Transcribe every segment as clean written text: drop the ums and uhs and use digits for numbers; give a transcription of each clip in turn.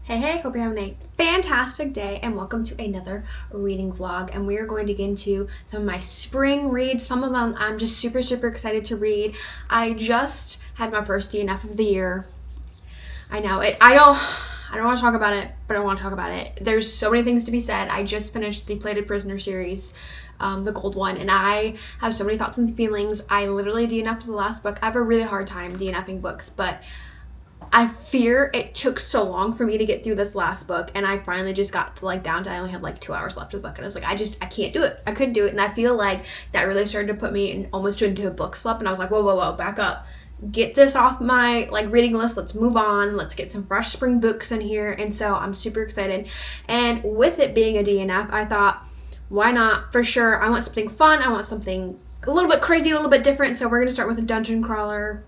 Hey, hope you're having a fantastic day and welcome to another reading vlog. And we are going to get into some of my spring reads. Some of them I'm just super excited to read. I just had my first DNF of the year. I know it. I don't want to talk about it, but I want to talk about it. There's so many things to be said. I just finished the Plated Prisoner series, the gold one, and I have so many thoughts and feelings. I literally DNF'd the last book. I have a really hard time DNFing books, but I fear it took so long for me to get through this last book, and I finally just got to down to I only had 2 hours left of the book, and I was like, I can't do it. I couldn't do it, and I feel like that really started to put me almost into a book slump, and I was like, whoa, back up. Get this off my reading list. Let's move on. Let's get some fresh spring books in here, and so I'm super excited. And with it being a DNF, I thought, why not? For sure, I want something fun. I want something a little bit crazy, a little bit different, so we're going to start with a dungeon crawler.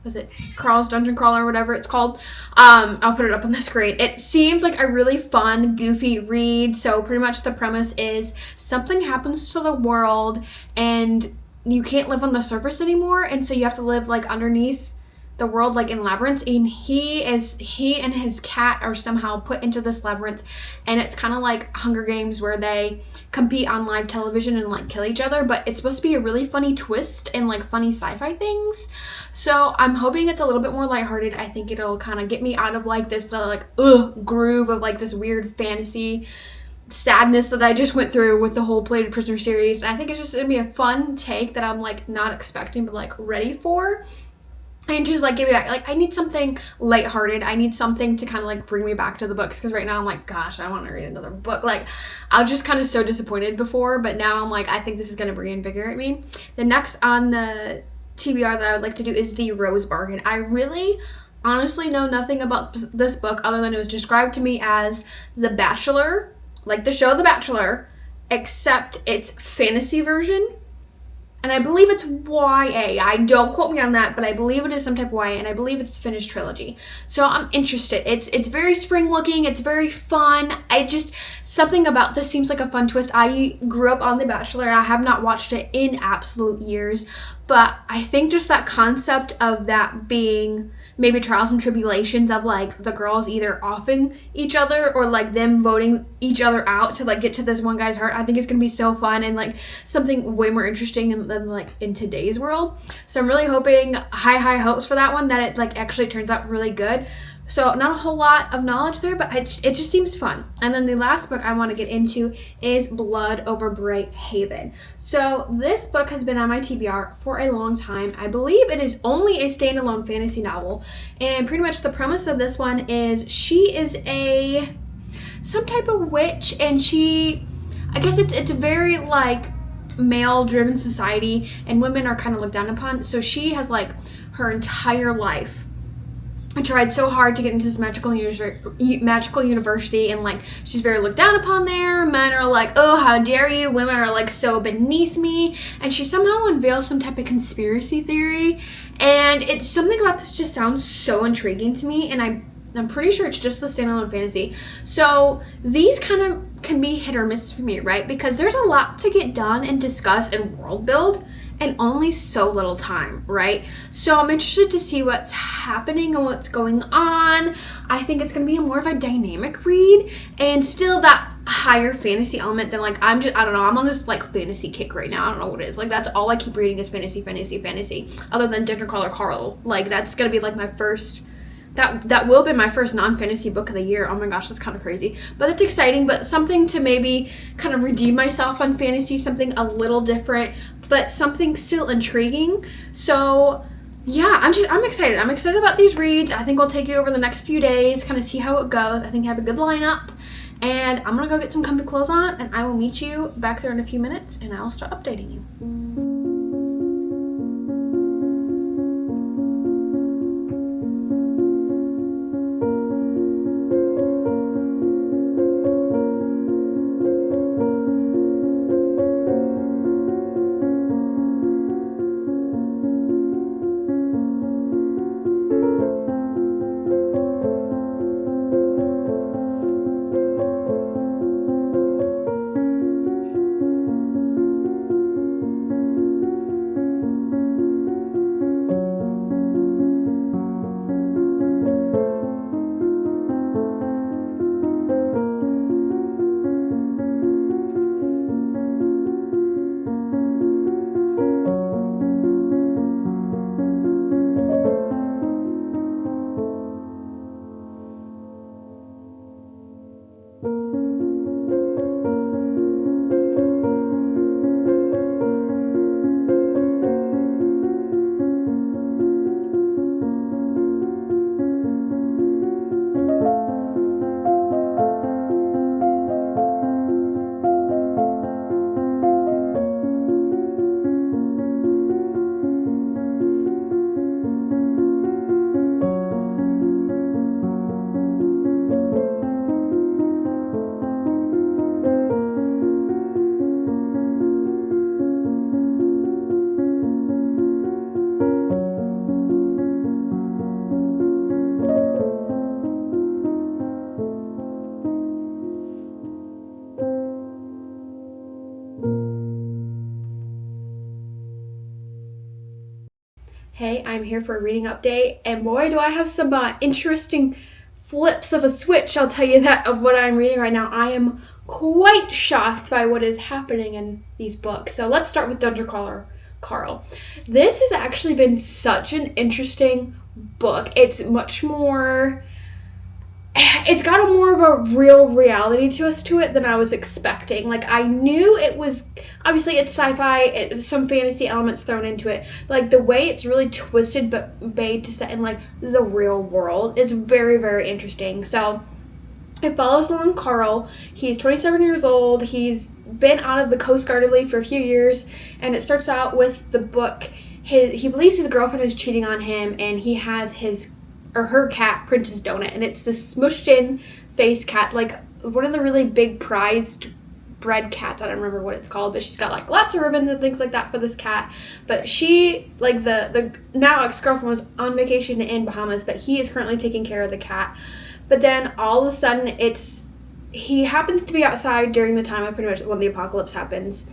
Was it Carl's Dungeon Crawler or whatever it's called? I'll put it up on the screen. It seems like a really fun, goofy read. So pretty much the premise is something happens to the world and you can't live on the surface anymore, and so you have to live underneath the world, in labyrinths, and he and his cat are somehow put into this labyrinth, and it's kind of like Hunger Games where they compete on live television and kill each other, but it's supposed to be a really funny twist and funny sci-fi things. So I'm hoping it's a little bit more lighthearted. I think it'll kind of get me out of this groove of this weird fantasy sadness that I just went through with the whole Plated Prisoner series. And I think it's just gonna be a fun take that I'm not expecting but ready for. And just give me back. I need something lighthearted. I need something to kind of bring me back to the books, because right now I'm gosh, I want to read another book. I was just kind of so disappointed before, but now I'm I think this is going to reinvigorate me. The next on the TBR that I would like to do is The Rose Bargain. I really honestly know nothing about this book other than it was described to me as The Bachelor, like the show The Bachelor, except it's fantasy version. And I believe it's YA. Don't quote me on that, but I believe it is some type of YA, and I believe it's a finished trilogy. So I'm interested. It's very spring looking. It's very fun. Something about this seems like a fun twist. I grew up on The Bachelor. I have not watched it in absolute years, but I think just that concept of that being maybe trials and tribulations of the girls either offing each other or them voting each other out to get to this one guy's heart. I think it's gonna be so fun and something way more interesting than in today's world. So I'm really hoping, high hopes for that one, that it actually turns out really good. So not a whole lot of knowledge there, but it just seems fun. And then the last book I want to get into is Blood Over Bright Haven. So this book has been on my TBR for a long time. I believe it is only a standalone fantasy novel. And pretty much the premise of this one is she is some type of witch, and I guess it's a very male-driven society, and women are kind of looked down upon. So she has her entire life I tried so hard to get into this magical university, and she's very looked down upon there. Men are oh, how dare you? Women are so beneath me. And she somehow unveils some type of conspiracy theory, and it's something about this just sounds so intriguing to me, and I'm pretty sure it's just the standalone fantasy. So these kind of can be hit or miss for me, right? Because there's a lot to get done and discuss and world build, and only so little time, right? So I'm interested to see what's happening and what's going on. I think it's gonna be more of a dynamic read, and still that higher fantasy element than I don't know, I'm on this fantasy kick right now. I don't know what it is. That's all I keep reading is fantasy. Other than Dungeon Crawler Carl. That's gonna be my first. That will be my first non-fantasy book of the year. Oh my gosh, that's kind of crazy. But it's exciting, but something to maybe kind of redeem myself on fantasy, something a little different, but something still intriguing. So yeah, I'm excited. I'm excited about these reads. I think I'll take you over the next few days, kind of see how it goes. I think I have a good lineup. And I'm gonna go get some comfy clothes on, and I will meet you back there in a few minutes, and I'll start updating you. today I'm here for a reading update, and boy do I have some interesting flips of a switch, I'll tell you that, of what I'm reading right now. I am quite shocked by what is happening in these books. So let's start with Dungeon Crawler Carl. This has actually been such an interesting book. It's much more... It's got a more of a real reality twist to it than I was expecting. Like, I knew it was, obviously it's sci-fi, some fantasy elements thrown into it, but like the way it's really twisted but made to set in like the real world is very, very interesting. So it follows along Carl. He's 27 years old. He's been out of the Coast Guard, I believe, for a few years, and it starts out with the book. He believes his girlfriend is cheating on him, and he has her cat, Princess Donut, and it's this smushed in face cat, like one of the really big prized bred cats. I don't remember what it's called, but she's got like lots of ribbons and things like that for this cat. But she, like the now ex-girlfriend, was on vacation in Bahamas, but he is currently taking care of the cat. But then all of a sudden he happens to be outside during the time of pretty much when the apocalypse happens.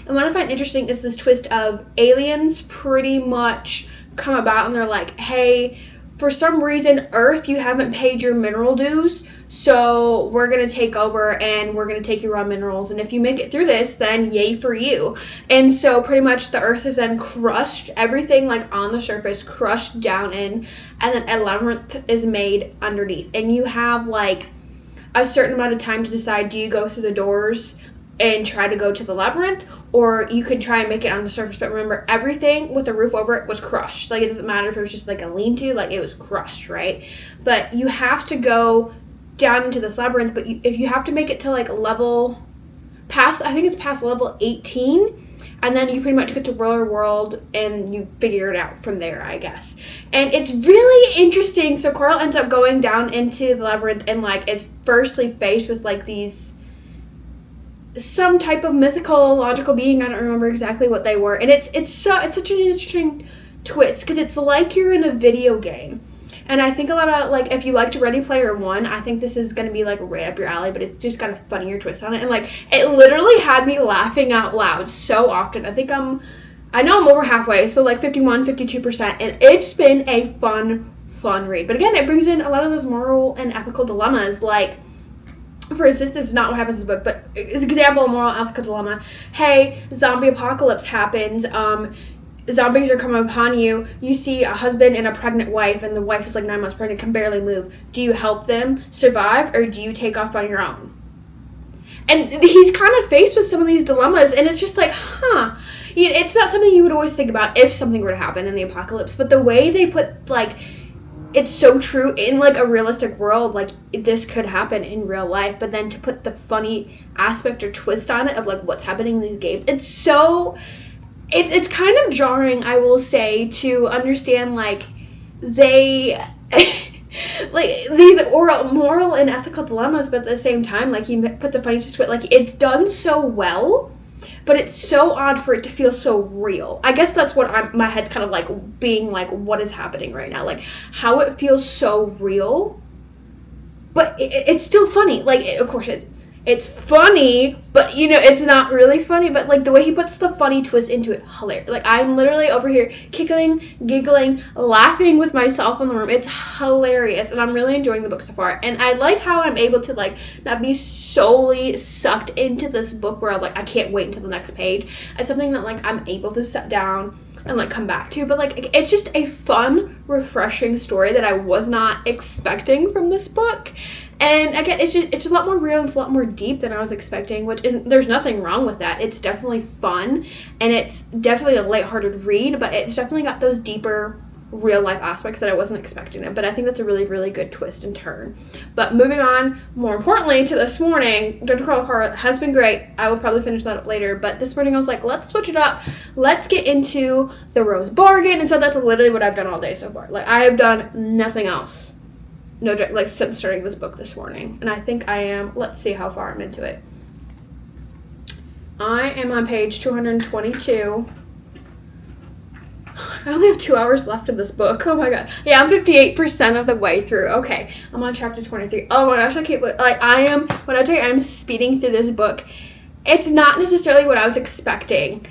And what I find interesting is this twist of aliens pretty much come about and they're like, hey, for some reason, Earth, you haven't paid your mineral dues, so we're going to take over and we're going to take your raw minerals. And if you make it through this, then yay for you. And so pretty much the Earth is then crushed, everything like on the surface crushed down in, and then a labyrinth is made underneath. And you have like a certain amount of time to decide, do you go through the doors and try to go to the labyrinth, or you can try and make it on the surface. But remember, everything with the roof over it was crushed. Like, it doesn't matter if it was just like a lean-to, like it was crushed, right? But you have to go down into this labyrinth, but if you have to make it to like I think it's past level 18, and then you pretty much get to Roller World and you figure it out from there, I guess. And it's really interesting. So Carl ends up going down into the labyrinth and like is firstly faced with like some type of mythological being. I don't remember exactly what they were. And it's such an interesting twist because it's like you're in a video game. And I think a lot of, like, if you liked Ready Player One, I think this is going to be, like, right up your alley, but it's just got a funnier twist on it. And, like, it literally had me laughing out loud so often. I know I'm over halfway, so, like, 52%. And it's been a fun read. But, again, it brings in a lot of those moral and ethical dilemmas, like, for instance, this is not what happens in this book, but as an example of moral ethical dilemma. Hey, zombie apocalypse happens. Zombies are coming upon you. You see a husband and a pregnant wife, and the wife is like 9 months pregnant, can barely move. Do you help them survive, or do you take off on your own? And he's kind of faced with some of these dilemmas, and it's just like, it's not something you would always think about if something were to happen in the apocalypse. But the way they put, like, it's so true in, like, a realistic world, like, this could happen in real life, but then to put the funny aspect or twist on it of, like, what's happening in these games, it's kind of jarring, I will say, to understand, like, they, like, these moral and ethical dilemmas, but at the same time, like, he put the funny twist, like, it's done so well, but it's so odd for it to feel so real. I guess that's what my head's kind of like being like, what is happening right now? Like, how it feels so real, but it's still funny. Like, of course, it's funny, but, you know, it's not really funny. But, like, the way he puts the funny twist into it, hilarious. Like, I'm literally over here giggling, laughing with myself in the room. It's hilarious, and I'm really enjoying the book so far. And I like how I'm able to, like, not be solely sucked into this book where, like, I can't wait until the next page. It's something that, like, I'm able to sit down and, like, come back to. But, like, it's just a fun, refreshing story that I was not expecting from this book. And again, it's a lot more real, it's a lot more deep than I was expecting, which isn't, there's nothing wrong with that. It's definitely fun, and it's definitely a lighthearted read, but it's definitely got those deeper real life aspects that I wasn't expecting it. But I think that's a really, really good twist and turn. But moving on, more importantly, to this morning, Dungeon Crawler Carl has been great. I will probably finish that up later, but this morning I was like, let's switch it up. Let's get into the Rose Bargain. And so that's literally what I've done all day so far. Like, I have done nothing else. No, like, since starting this book this morning. And I think I am, let's see how far I'm into it. I am on page 222. I only have 2 hours left in this book. Oh my god. Yeah, I'm 58% of the way through. Okay, I'm on chapter 23. Oh my gosh, I can't believe, like, when I tell you I'm speeding through this book, it's not necessarily what I was expecting.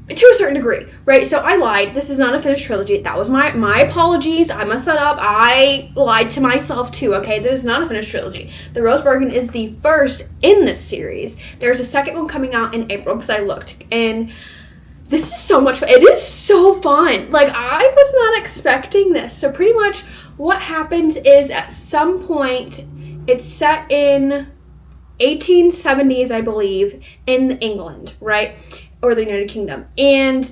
to a certain degree, right? So I lied. This is not a finished trilogy. That was my apologies. I messed that up. I lied to myself too, okay? This is not a finished trilogy. The Rose Bargain is the first in this series. There's a second one coming out in April because I looked, and this is so much fun. It is so fun. Like, I was not expecting this. So pretty much what happens is at some point, it's set in 1870s, I believe, in England, right? Or the United Kingdom. And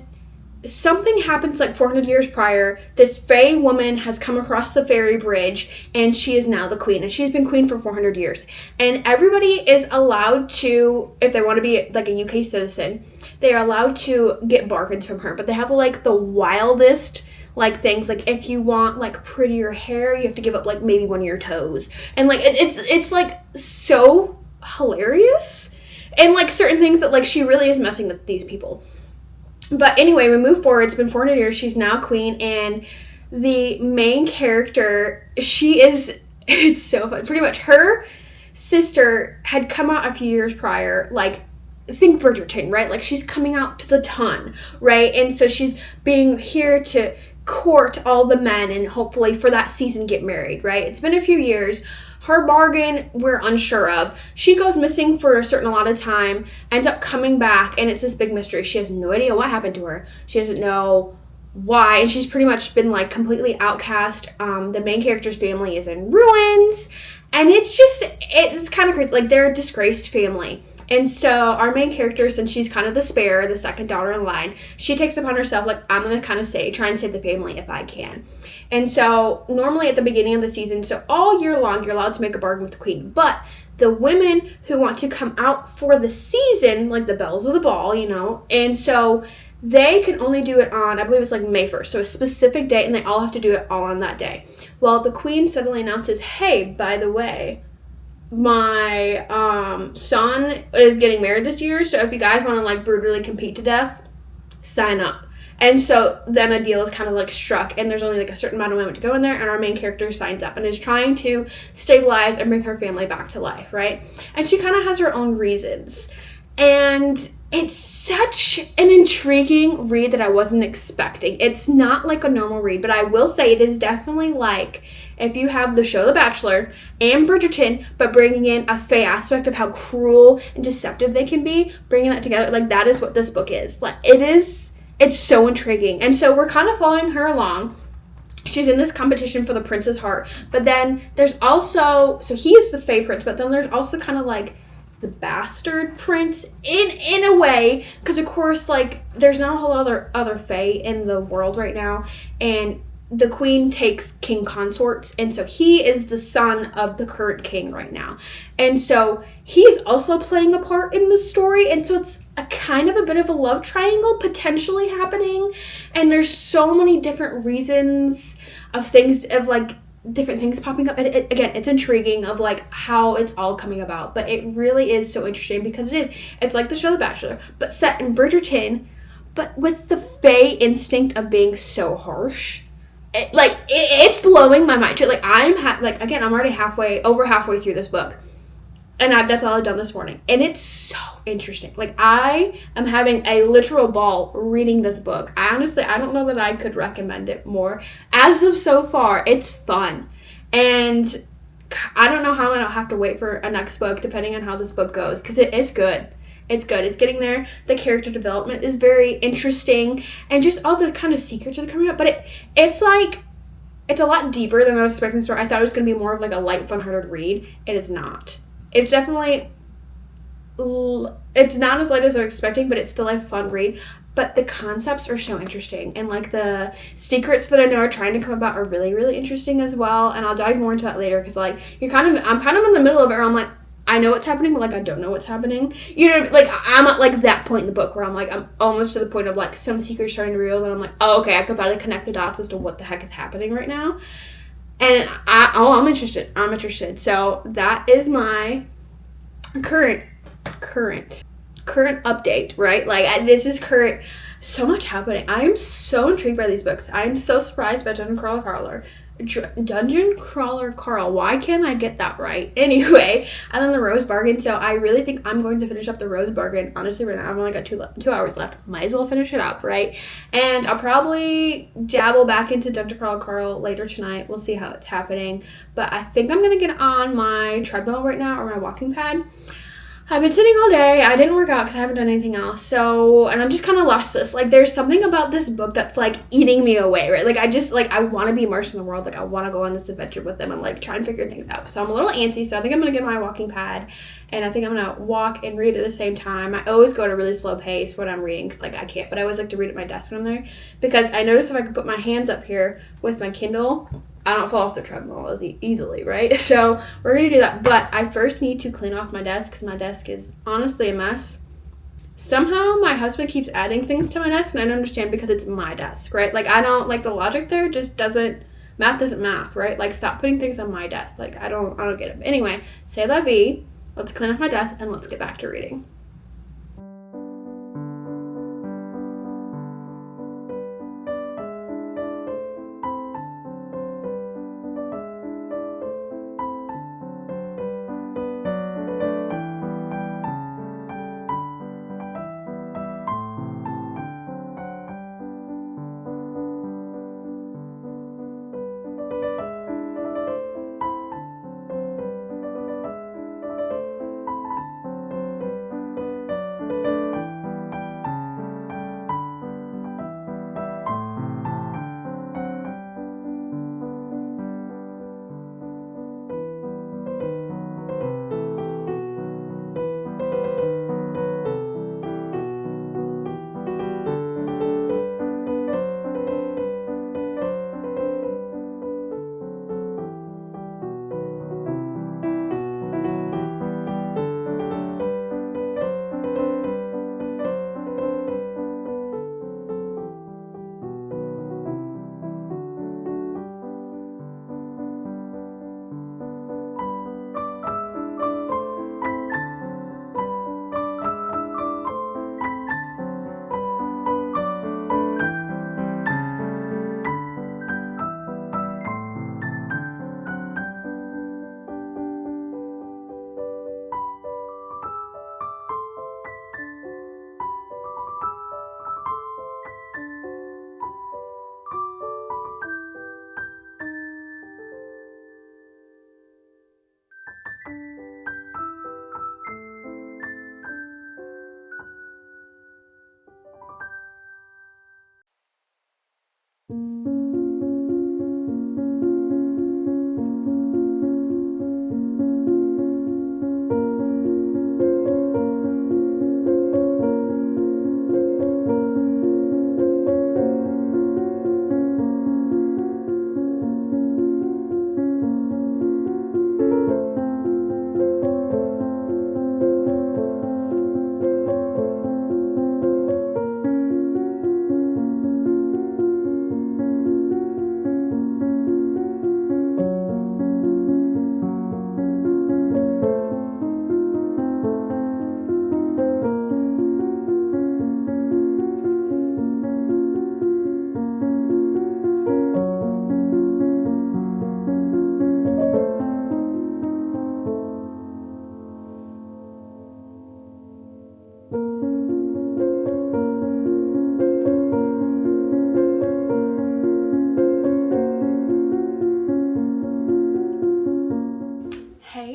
something happens like 400 years prior. This fae woman has come across the fairy bridge, and she is now the queen. And she's been queen for 400 years. And everybody is allowed to, if they want to be like a UK citizen, they are allowed to get bargains from her. But they have like the wildest like things. Like if you want like prettier hair, you have to give up like maybe one of your toes. And like it's like so hilarious. And, like, certain things that, like, she really is messing with these people. But anyway, we move forward. It's been 400 years. She's now queen. And the main character, it's so fun. Pretty much her sister had come out a few years prior, like, think Bridgerton, right? Like, she's coming out to the ton, right? And so she's being here to court all the men and hopefully for that season get married, right? It's been a few years. Her bargain, we're unsure of. She goes missing for a certain amount of time, ends up coming back, and it's this big mystery. She has no idea what happened to her. She doesn't know why, and she's pretty much been, like, completely outcast. The main character's family is in ruins, and it's kind of crazy. Like, they're a disgraced family. And so our main character, since she's kind of the spare, the second daughter in line, she takes upon herself, like, I'm going to kind of try and save the family if I can. And so normally at the beginning of the season, so all year long, you're allowed to make a bargain with the queen. But the women who want to come out for the season, like the belles of the ball, you know, and so they can only do it on, I believe it's like May 1st, so a specific date, and they all have to do it all on that day. Well, the queen suddenly announces, hey, by the way, my son is getting married this year, so if you guys want to like brutally compete to death, sign up. And so then a deal is kind of like struck, and there's only like a certain amount of women to go in there, and our main character signs up and is trying to stabilize and bring her family back to life, right? And she kind of has her own reasons. And it's such an intriguing read that I wasn't expecting. It's not like a normal read, but I will say it is definitely like if you have the show The Bachelor and Bridgerton, but bringing in a fae aspect of how cruel and deceptive they can be, bringing that together, like that is what this book is. Like it's so intriguing. And so we're kind of following her along. She's in this competition for the prince's heart. But then there's also, so he's the fae prince, but then there's also kind of like the bastard prince in a way. Because of course, like, there's not a whole other fae in the world right now. And the queen takes king consorts, and so he is the son of the current king right now. And so he's also playing a part in the story, and so it's a kind of a bit of a love triangle potentially happening. And there's so many different reasons of things, of like different things popping up. And again, it's intriguing of like how it's all coming about, but it really is so interesting because it's like the show The Bachelor, but set in Bridgerton, but with the fae instinct of being so harsh. It's blowing my mind. Like, I'm already over halfway through this book, and that's all I've done this morning, and it's so interesting. Like, I am having a literal ball reading this book. I don't know that I could recommend it more. As of so far, it's fun, and I don't know how long I'll have to wait for a next book, depending on how this book goes, because it is good. It's good. It's getting there. The character development is very interesting, and just all the kind of secrets are coming up. But it's a lot deeper than I was expecting the story. I thought it was going to be more of like a light, fun-hearted read. It is not. It's definitely, it's not as light as I was expecting, but it's still a fun read. But the concepts are so interesting, and like the secrets that I know are trying to come about are really, really interesting as well. And I'll dive more into that later because like I'm kind of in the middle of it where I'm like, I know what's happening, but like I don't know what's happening. You know, like I'm at like that point in the book where I'm almost to the point of like some secrets starting to reveal, and I'm like, oh, okay, I could probably connect the dots as to what the heck is happening right now. And I'm interested. I'm interested. So that is my current update, right? Like this is current. So much happening. I am so intrigued by these books. I am so surprised by Jen and Carla Carler. Dungeon Crawler Carl. Why can't I get that right? Anyway, and then the Rose Bargain. So I really think I'm going to finish up the Rose Bargain. Honestly, right now I've only got 2 hours left. Might as well finish it up, right? And I'll probably dabble back into Dungeon Crawler Carl later tonight. We'll see how it's happening. But I think I'm gonna get on my treadmill right now, or my walking pad. I've been sitting all day. I didn't work out because I haven't done anything else. So, and I'm just kind of restless. Like, there's something about this book that's, like, eating me away, right? Like, I want to be immersed in the world. Like, I want to go on this adventure with them and, like, try and figure things out. So I'm a little antsy. So I think I'm going to get my walking pad. And I think I'm going to walk and read at the same time. I always go at a really slow pace when I'm reading because, like, I can't. But I always like to read at my desk when I'm there. Because I notice if I could put my hands up here with my Kindle, I don't fall off the treadmill as easily, right? So we're going to do that. But I first need to clean off my desk because my desk is honestly a mess. Somehow my husband keeps adding things to my desk, and I don't understand because it's my desk, right? Like, I don't, like, the logic there just doesn't, math isn't math, right? Like, stop putting things on my desk. Like, I don't get it. But anyway, c'est la vie. Let's clean off my desk and let's get back to reading.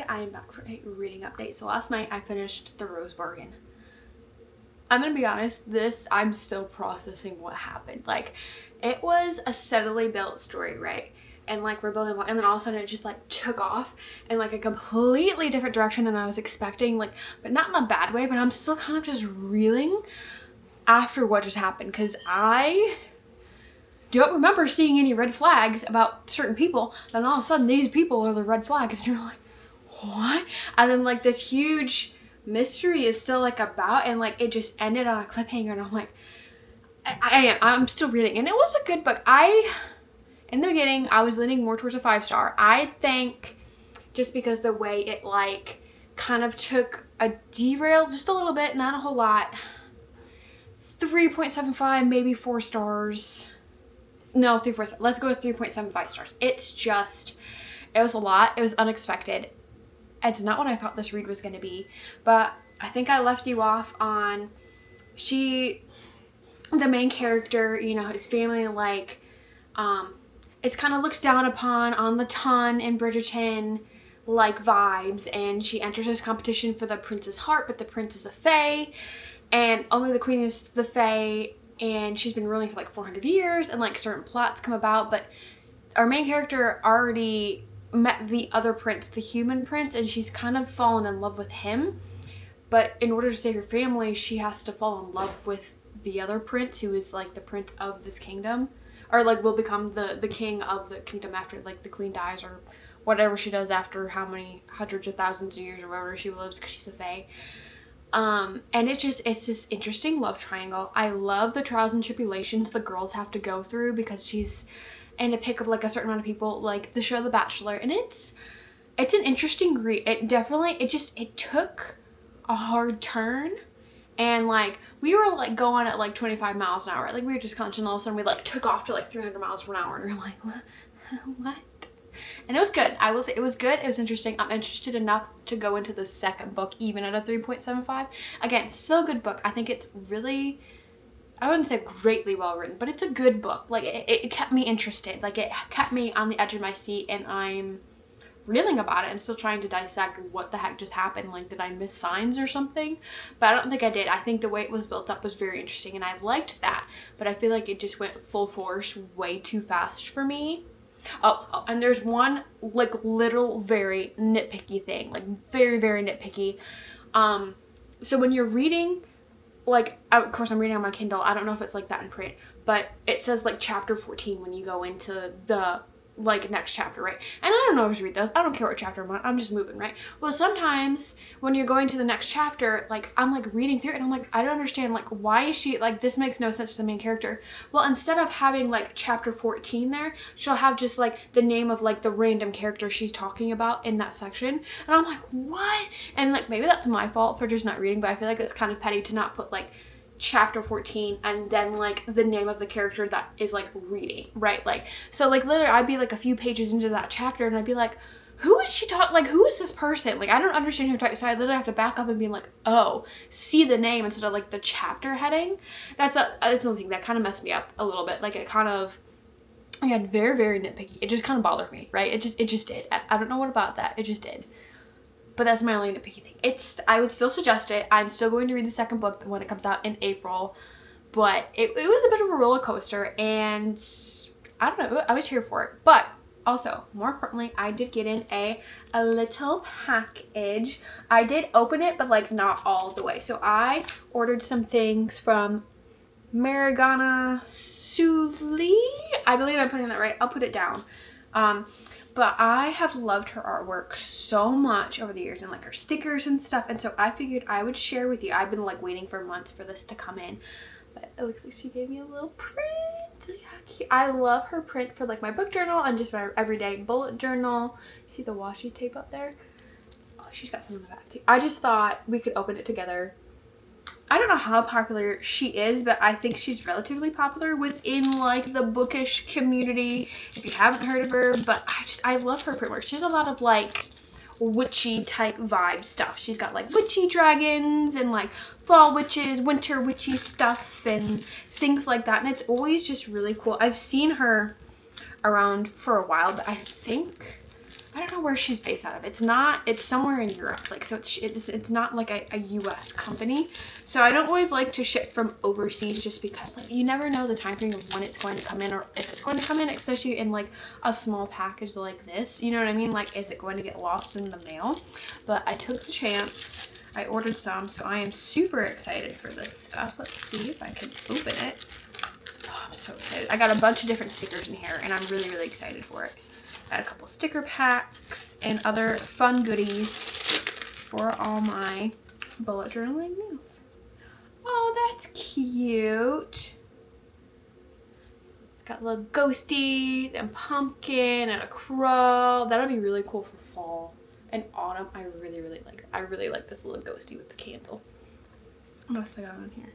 I am back for a reading update. So last night I finished The Rose Bargain. I'm gonna be honest, I'm still processing what happened. Like, it was a steadily built story, right? And like we're building, and then all of a sudden it just like took off in like a completely different direction than I was expecting, like, but not in a bad way, but I'm still kind of just reeling after what just happened because I don't remember seeing any red flags about certain people, and all of a sudden these people are the red flags, and you're like, what? And then like this huge mystery is still like about, and like it just ended on a cliffhanger, and I'm like, I'm still reading, and it was a good book. In the beginning I was leaning more towards a 5-star. I think just because the way it like kind of took a derail just a little bit, not a whole lot. 3.75, maybe 4 stars. no, 3. Let's go with 3.75 stars. It's just, it was a lot. It was unexpected. It's not what I thought this read was going to be, but I think I left you off on the main character, you know, his family, like, it's kind of looked down upon on the ton in Bridgerton, like, vibes, and she enters this competition for the prince's heart, but the prince is a fae, and only the queen is the fae, and she's been ruling for like 400 years, and like certain plots come about, but our main character already met the other prince, the human prince, and she's kind of fallen in love with him, but in order to save her family, she has to fall in love with the other prince, who is like the prince of this kingdom, or like will become the king of the kingdom after like the queen dies, or whatever she does after how many hundreds of thousands of years or whatever she lives, because she's a fae. And it's this interesting love triangle. I love the trials and tribulations the girls have to go through, because she's in a pick of like a certain amount of people, like the show The Bachelor, and it's an interesting read. It took a hard turn, and like we were like going at like 25 miles an hour, like we were just crunching, all of a sudden we like took off to like 300 miles per hour, and we're like, what? And it was good. I will say it was good. It was interesting. I'm interested enough to go into the second book, even at a 3.75. Again, still a good book. I think it's really, I wouldn't say greatly well written, but it's a good book. Like, it kept me interested. Like, it kept me on the edge of my seat, and I'm reeling about it and still trying to dissect what the heck just happened. Like, did I miss signs or something? But I don't think I did. I think the way it was built up was very interesting, and I liked that. But I feel like it just went full force way too fast for me. Oh, and there's one like little very nitpicky thing, like very, very nitpicky. So when you're reading, like, of course I'm reading on my Kindle, I don't know if it's like that in print, but it says like chapter 14 when you go into the like next chapter, right? And I don't know how to read those. I don't care what chapter I'm on. I'm just moving, right? Well, sometimes when you're going to the next chapter, like I'm like reading through it and I'm like, I don't understand, like, why is she like, this makes no sense to the main character. Well, instead of having like chapter 14 there, she'll have just like the name of like the random character she's talking about in that section. And I'm like, what? And like maybe that's my fault for just not reading, but I feel like it's kind of petty to not put like chapter 14 and then like the name of the character that is like reading, right? Like, so like literally I'd be like a few pages into that chapter and I'd be like, who is she talking, like, who is this person? Like, I don't understand who talking. So I literally have to back up and be like, oh, see the name instead of like the chapter heading. That's one thing that kind of messed me up a little bit. Like, it kind of, again, very, very nitpicky. It just kind of bothered me, right? It just did. I don't know what about that. It just did. But that's my only nitpicky thing. I would still suggest it. I'm still going to read the second book when it comes out in April. But it was a bit of a roller coaster, and I don't know, I was here for it. But also, more importantly, I did get in a little package. I did open it, but like not all the way. So I ordered some things from Marigana Suli. I believe I'm putting that right. I'll put it down. But I have loved her artwork so much over the years, and like her stickers and stuff. And so I figured I would share with you. I've been like waiting for months for this to come in. But it looks like she gave me a little print. Look how cute. I love her print for like my book journal and just my everyday bullet journal. See the washi tape up there? Oh, she's got some in the back too. I just thought we could open it together. I don't know how popular she is, but I think she's relatively popular within like the bookish community, if you haven't heard of her. But I love her printwork. She has a lot of like witchy type vibe stuff. She's got like witchy dragons and like fall witches, winter witchy stuff and things like that. And it's always just really cool. I've seen her around for a while, but I don't know where she's based out of. It's somewhere in Europe. Like, so it's not like a US company. So I don't always like to ship from overseas, just because like you never know the time frame of when it's going to come in, or if it's going to come in, especially in like a small package like this. You know what I mean? Like, is it going to get lost in the mail? But I took the chance. I ordered some, so I am super excited for this stuff. Let's see if I can open it. Oh, I'm so excited. I got a bunch of different stickers in here, and I'm really, really excited for it. I had a couple sticker packs and other fun goodies for all my bullet journaling meals. Oh, that's cute. It's got little ghosties and pumpkin and a crow. That'll be really cool for fall and autumn. I really, really like that. I really like this little ghosty with the candle. What else I got on here?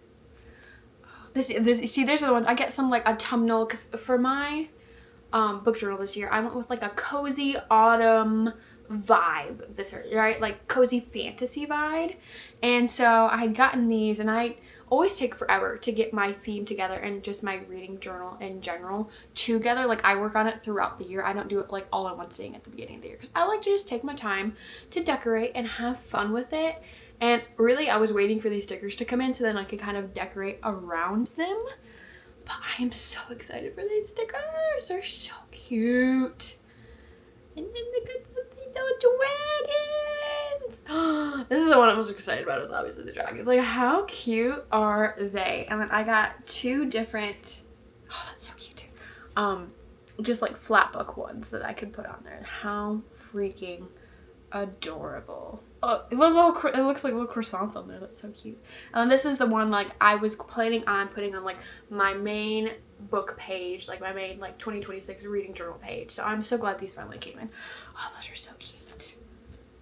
Oh, See, these are the ones I get. Some like autumnal, because for my book journal this year, I went with like a cozy autumn vibe this year, right? Like cozy fantasy vibe. And so I had gotten these, and I always take forever to get my theme together and just my reading journal in general together. Like I work on it throughout the year. I don't do it like all in one sitting at the beginning of the year, because I like to just take my time to decorate and have fun with it. And really, I was waiting for these stickers to come in so then I could kind of decorate around them. But I am so excited for these stickers. They're so cute. And then look at the little dragons. This is the one I'm most excited about, is obviously the dragons. Like, how cute are they? And then I got 2 different, oh, that's so cute too. Just like flat book ones that I could put on there. How freaking adorable. Oh, it looks like little croissants on there. That's so cute. And this is the one like I was planning on putting on like my main book page, like my main like 2026 reading journal page. So I'm so glad these finally came in. Oh, those are so cute.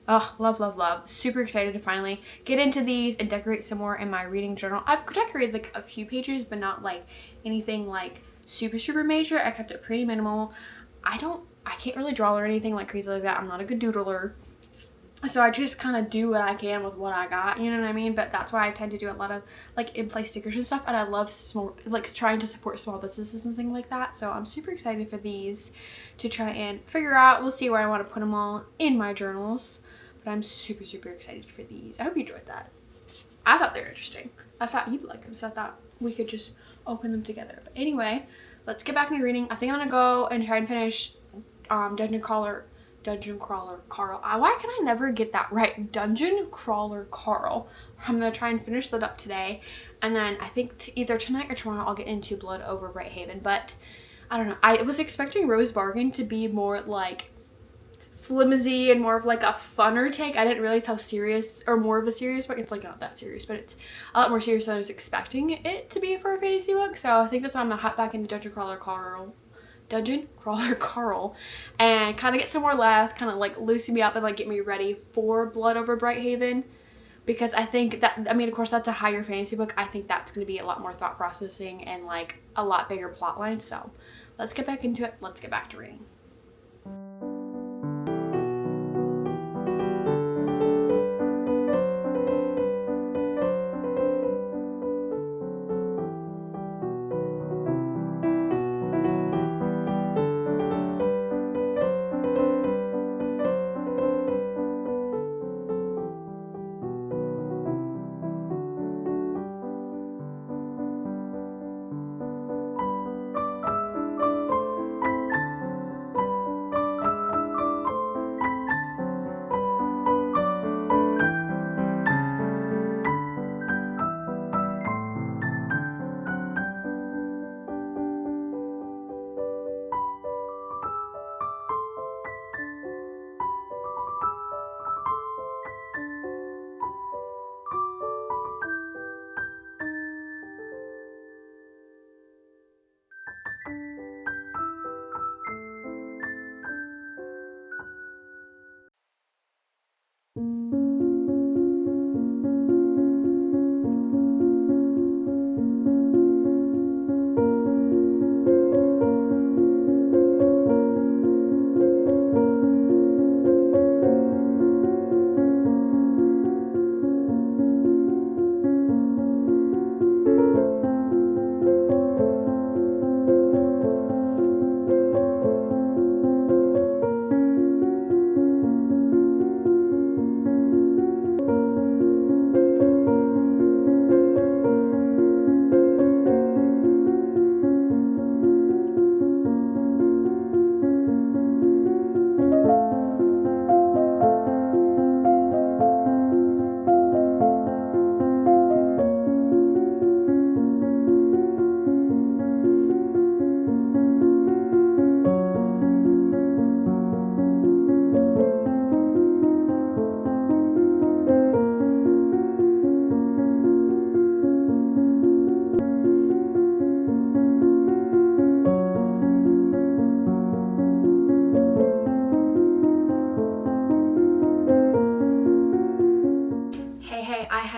Oh, love, love, love. Super excited to finally get into these and decorate some more in my reading journal. I've decorated like a few pages, but not like anything like super, super major. I kept it pretty minimal. I can't really draw or anything like crazy like that. I'm not a good doodler. So I just kind of do what I can with what I got, you know what I mean? But that's why I tend to do a lot of like in-place stickers and stuff. And I love small, like trying to support small businesses and things like that. So I'm super excited for these to try and figure out. We'll see where I want to put them all in my journals. But I'm super, super excited for these. I hope you enjoyed that. I thought they were interesting. I thought you'd like them. So I thought we could just open them together. But anyway, let's get back into reading. I think I'm going to go and try and finish Dungeon Crawler Carl. Why can I never get that right? Dungeon Crawler Carl. I'm gonna try and finish that up today, and then I think either tonight or tomorrow I'll get into Blood Over Brighthaven. But I don't know. I was expecting Rose Bargain to be more like flimsy and more of like a funner take. I didn't realize how serious, or more of a serious book. It's like not that serious, but it's a lot more serious than I was expecting it to be for a fantasy book. So I think that's why I'm gonna hop back into Dungeon Crawler Carl and kind of get some more laughs, kind of like loosen me up and like get me ready for Blood Over Brighthaven, because I think that, I mean, of course that's a higher fantasy book. I think that's going to be a lot more thought processing and like a lot bigger plot lines. So let's get back into it. Let's get back to reading.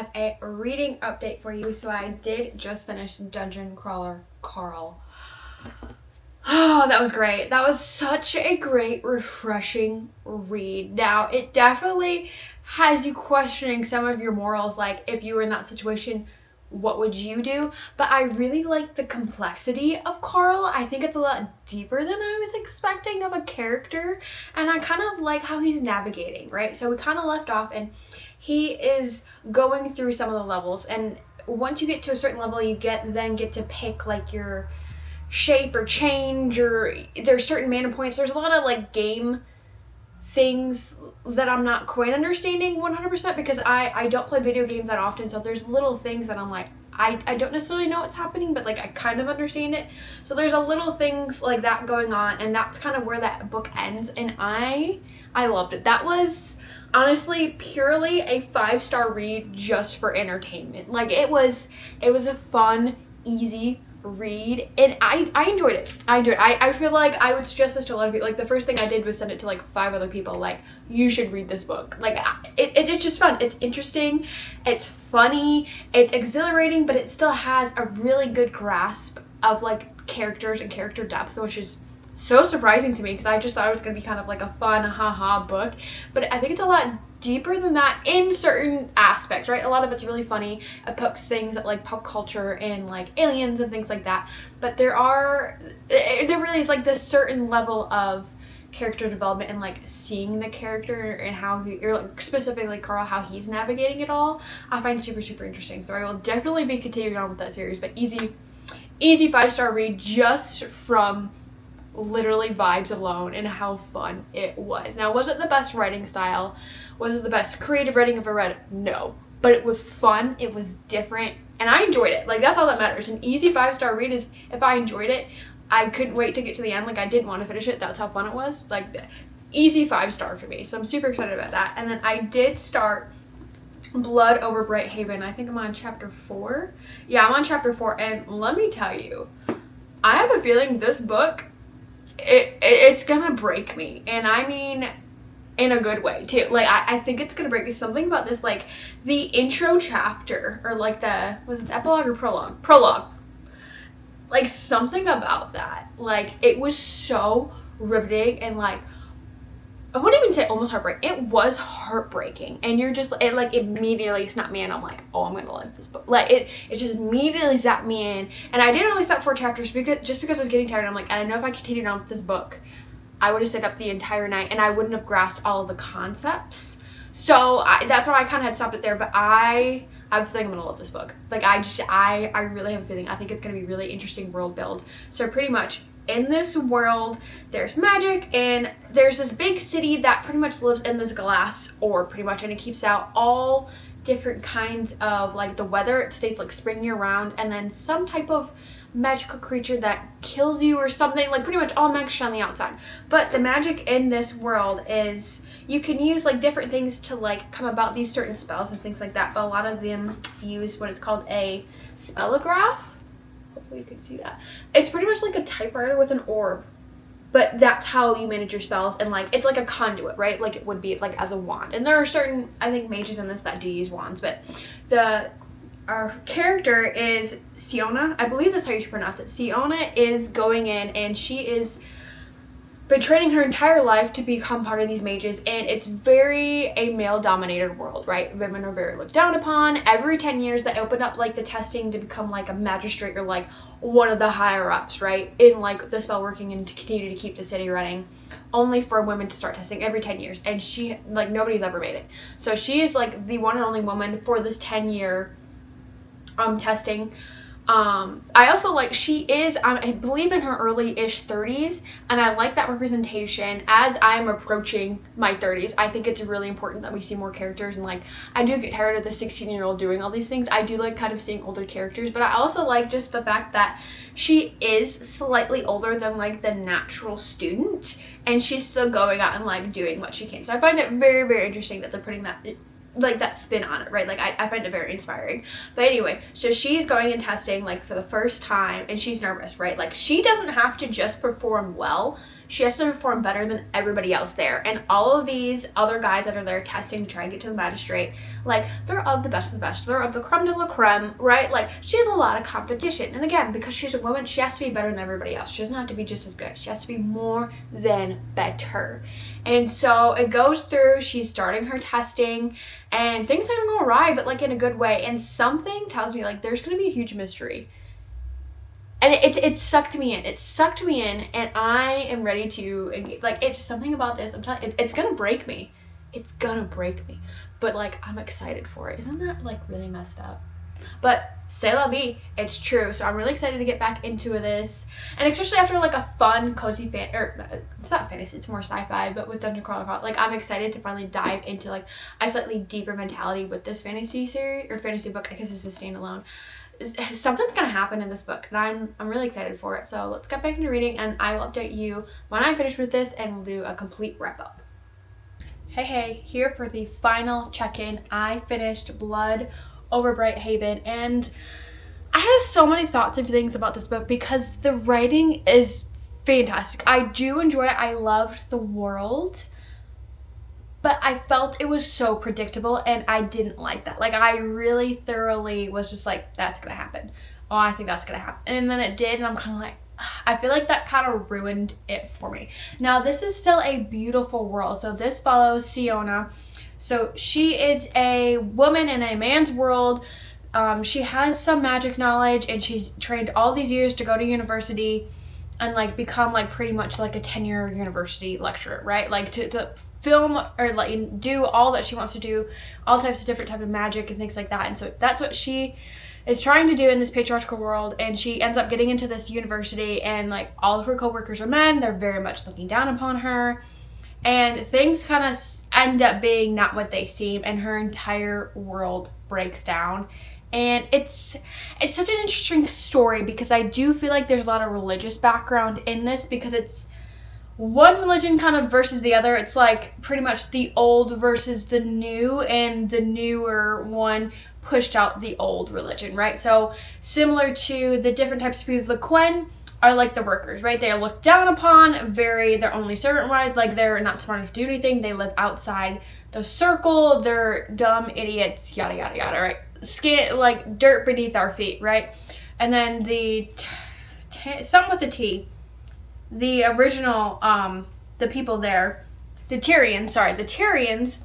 have a reading update for you. So I did just finish Dungeon Crawler Carl. Oh, that was great. That was such a great, refreshing read. Now, it definitely has you questioning some of your morals, like if you were in that situation, what would you do? But I really like the complexity of Carl. I think it's a lot deeper than I was expecting of a character, and I kind of like how he's navigating, right? So we kind of left off and he is going through some of the levels, and once you get to a certain level, you then get to pick like your shape or change, or there's certain mana points. There's a lot of like game things that I'm not quite understanding 100% because I don't play video games that often, so there's little things that I'm like, I don't necessarily know what's happening, but like I kind of understand it. So there's a little things like that going on, and that's kind of where that book ends, and I loved it. That was honestly purely a 5-star read just for entertainment. Like it was a fun, easy read, and I enjoyed it. I feel like I would suggest this to a lot of people. Like the first thing I did was send it to like 5 other people, like, you should read this book. Like it's just fun, it's interesting, it's funny, it's exhilarating, but it still has a really good grasp of like characters and character depth, which is so surprising to me because I just thought it was going to be kind of like a fun haha book, but I think it's a lot deeper than that in certain aspects, right? A lot of it's really funny. It pokes things at like pop culture and like aliens and things like that, but there really is like this certain level of character development and like seeing the character and how or like specifically Carl, how he's navigating it all, I find super interesting. So I will definitely be continuing on with that series, but easy 5-star read just from literally vibes alone and how fun it was. Now, was it the best writing style? Was it the best creative writing I've ever read? No. But it was fun, it was different, and I enjoyed it. Like, that's all that matters. An easy 5-star read is if I enjoyed it, I couldn't wait to get to the end. Like, I didn't want to finish it. That's how fun it was. Like, easy 5-star for me. So I'm super excited about that. And then I did start Blood Over Bright Haven. I think I'm on chapter 4. Yeah, I'm on chapter 4, and let me tell you, I have a feeling this book, it's gonna break me, and I mean in a good way too. Like I think it's gonna break me. Something about this, like the intro chapter, or like was it the epilogue or prologue, like something about that, like it was so riveting, and like I wouldn't even say almost heartbreaking. It was heartbreaking, and you're just, it like immediately snapped me in. I'm like, oh, I'm gonna like this book. Like it just immediately zapped me in, and I didn't really stop 4 chapters because I was getting tired. I'm like, and I know if I continued on with this book, I would have stayed up the entire night, and I wouldn't have grasped all of the concepts. So that's why I kind of had stopped it there. But I have a feeling I'm gonna love this book. Like I really have a feeling. I think it's gonna be really interesting world build. So pretty much, in this world, there's magic, and there's this big city that pretty much lives in this glass orb, pretty much, and it keeps out all different kinds of, like, the weather. It stays like spring year round, and then some type of magical creature that kills you or something, like pretty much all magic on the outside. But the magic in this world is you can use like different things to like come about these certain spells and things like that, but a lot of them use what is called a spellograph. Hopefully you can see that. It's pretty much like a typewriter with an orb, but that's how you manage your spells, and like it's like a conduit, right? Like it would be like as a wand. And there are certain, I think, mages in this that do use wands, but our character is Siona. I believe that's how you pronounce it. Siona is going in, and she is been training her entire life to become part of these mages, and it's very a male-dominated world, right? Women are very looked down upon. Every 10 years they open up like the testing to become like a magistrate or like one of the higher ups, right? In like the spell working and to continue to keep the city running, only for women to start testing every 10 years. And she, like, nobody's ever made it. So she is like the one and only woman for this 10-year testing. I also like, she is, I believe, in her early-ish 30s, and I like that representation. As I'm approaching my 30s, I think it's really important that we see more characters, and like, I do get tired of the 16-year-old doing all these things. I do like kind of seeing older characters, but I also like just the fact that she is slightly older than like the natural student, and she's still going out and like doing what she can. So I find it very, very interesting that they're putting that, like, that spin on it, right? Like I find it very inspiring. But anyway, so she's going and testing like for the first time, and she's nervous, right? Like, she doesn't have to just perform well. she has to perform better than everybody else there. And all of these other guys that are there testing to try and get to the magistrate, like, they're of the best of the best. They're of the creme de la creme, right? Like, she has a lot of competition. And again, because she's a woman, she has to be better than everybody else. She doesn't have to be just as good. She has to be more than better. And so it goes through, she's starting her testing, and things are gonna go awry, but like in a good way. And something tells me like there's gonna be a huge mystery. And it sucked me in. It sucked me in, and I am ready to, like, it's something about this. I'm telling you, it's gonna break me. It's gonna break me. But like, I'm excited for it. Isn't that like really messed up? But c'est la vie, it's true. So I'm really excited to get back into this, and especially after like a fun, cozy it's not fantasy, it's more sci-fi, but with Dungeon Crawler, like, I'm excited to finally dive into like a slightly deeper mentality with this fantasy series or fantasy book. I guess it's a standalone. Something's gonna happen in this book, and I'm really excited for it. So let's get back into reading, and I will update you when I'm finished with this, and we'll do a complete wrap up. Hey, here for the final check-in. I finished Blood Over Bright Haven, and I have so many thoughts and feelings about this book because the writing is fantastic. I do enjoy it. I loved the world, but I felt it was so predictable, and I didn't like that. Like, I really thoroughly was just like, that's gonna happen. Oh, I think that's gonna happen. And then it did, and I'm kind of like, I feel like that kind of ruined it for me. Now, this is still a beautiful world. So this follows Cheyanne. So she is a woman in a man's world. She has some magic knowledge, and she's trained all these years to go to university and like become like pretty much like a 10-year university lecturer, right? Like to film or like do all that she wants to do, all types of different types of magic and things like that. And so that's what she is trying to do in this patriarchal world, and she ends up getting into this university, and like all of her coworkers are men. They're very much looking down upon her, and things kind of end up being not what they seem, and her entire world breaks down. And it's such an interesting story because I do feel like there's a lot of religious background in this, because it's one religion kind of versus the other. It's like pretty much the old versus the new, and the newer one pushed out the old religion, right? So similar to the different types of people, the Quen are like the workers, right? They are looked down upon, they're only servant wives, like they're not smart enough to do anything. They live outside the circle. They're dumb idiots, yada, yada, yada, right? Skin, like dirt beneath our feet, right? And then the, something with the T, the original, the people there, the Tyrians,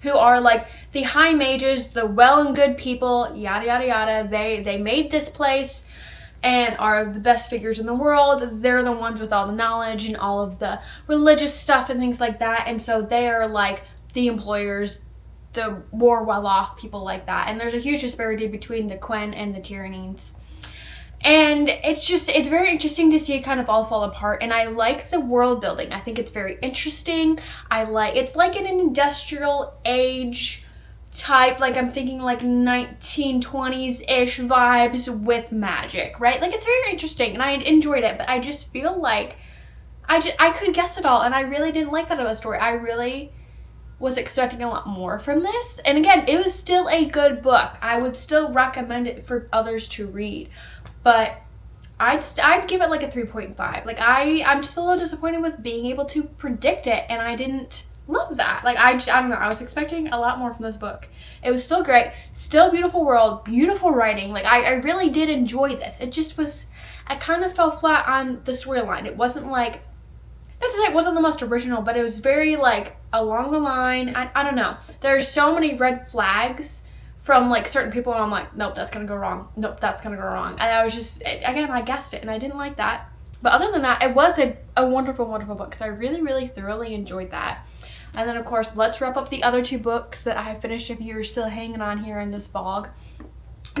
who are like the high mages, the well and good people, yada, yada, yada. They made this place and are the best figures in the world. They're the ones with all the knowledge and all of the religious stuff and things like that. And so they are like the employers, the more well-off people like that. And there's a huge disparity between the Quen and the Tyrians. And it's very interesting to see it kind of all fall apart. And I like the world building. I think it's very interesting. It's like an industrial age type, like I'm thinking like 1920s-ish vibes with magic, right? Like, it's very interesting, and I enjoyed it, but I just feel like I could guess it all, and I really didn't like that about the story. I really was expecting a lot more from this. And again, it was still a good book. I would still recommend it for others to read, but I'd give it like a 3.5. Like, I'm just a little disappointed with being able to predict it, and I didn't love that. Like, I don't know. I was expecting a lot more from this book. It was still great. Still beautiful world, beautiful writing. Like, I really did enjoy this. It just was, I kind of fell flat on the storyline. It wasn't like, not to say it wasn't the most original, but it was very like along the line. I don't know. There's so many red flags from like certain people, and I'm like, nope, that's gonna go wrong. Nope, that's gonna go wrong. And I was just, again, I guessed it, and I didn't like that. But other than that, it was a wonderful, wonderful book. So I really, really thoroughly enjoyed that. And then, of course, let's wrap up the other two books that I have finished if you're still hanging on here in this vlog.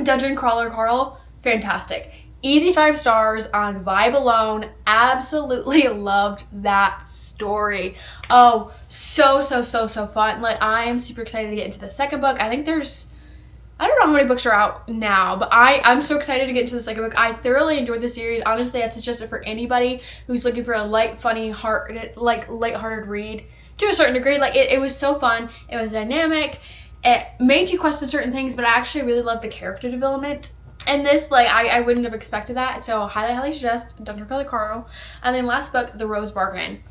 Dungeon Crawler Carl, fantastic. Easy 5 stars on vibe alone. Absolutely loved that story. Oh, so fun. Like, I am super excited to get into the second book. I think I don't know how many books are out now, but I'm so excited to get into the second book. I thoroughly enjoyed the series. Honestly, I'd suggest it for anybody who's looking for a light, funny, lighthearted read. To a certain degree, like it was so fun. It was dynamic. It made you question certain things, but I actually really loved the character development. And this, like, I wouldn't have expected that. So highly suggest Dungeon Crawler Carl. And then last book, The Rose Bargain.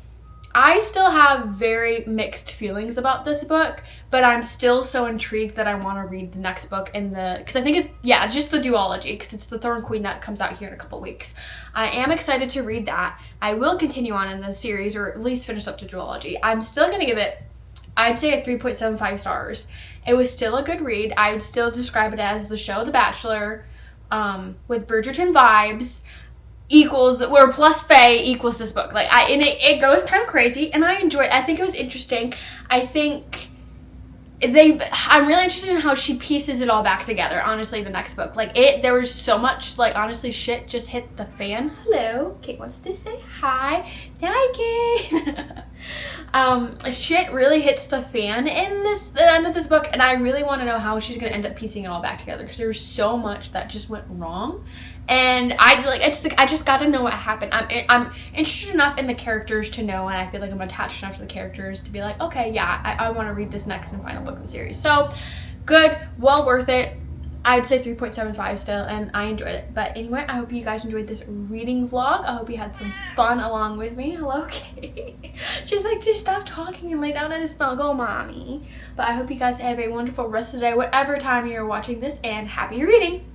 I still have very mixed feelings about this book, but I'm still so intrigued that I want to read the next book because I think it's just the duology, because it's the Thorn Queen that comes out here in a couple weeks. I am excited to read that. I will continue on in the series, or at least finish up the duology. I'm still going to give it, I'd say, a 3.75 stars. It was still a good read. I would still describe it as the show The Bachelor, with Bridgerton vibes, where plus Faye equals this book. Like, it goes kind of crazy, and I enjoy it. I think it was interesting. I think I'm really interested in how she pieces it all back together, honestly, the next book. Like, there was so much, like, honestly, shit just hit the fan. Hello, Kate wants to say hi. Hi, Kate. Shit really hits the fan in the end of this book, and I really want to know how she's gonna end up piecing it all back together, because there's so much that just went wrong. And I just got to know what happened. I'm interested enough in the characters to know, and I feel like I'm attached enough to the characters to be like, okay, yeah, I want to read this next and final book of the series. So, good, well worth it. I'd say 3.75 still, and I enjoyed it. But anyway, I hope you guys enjoyed this reading vlog. I hope you had some fun along with me. Hello, Kate. She's like, just stop talking and lay down in the smell. Go, mommy. But I hope you guys have a wonderful rest of the day, whatever time you're watching this, and happy reading.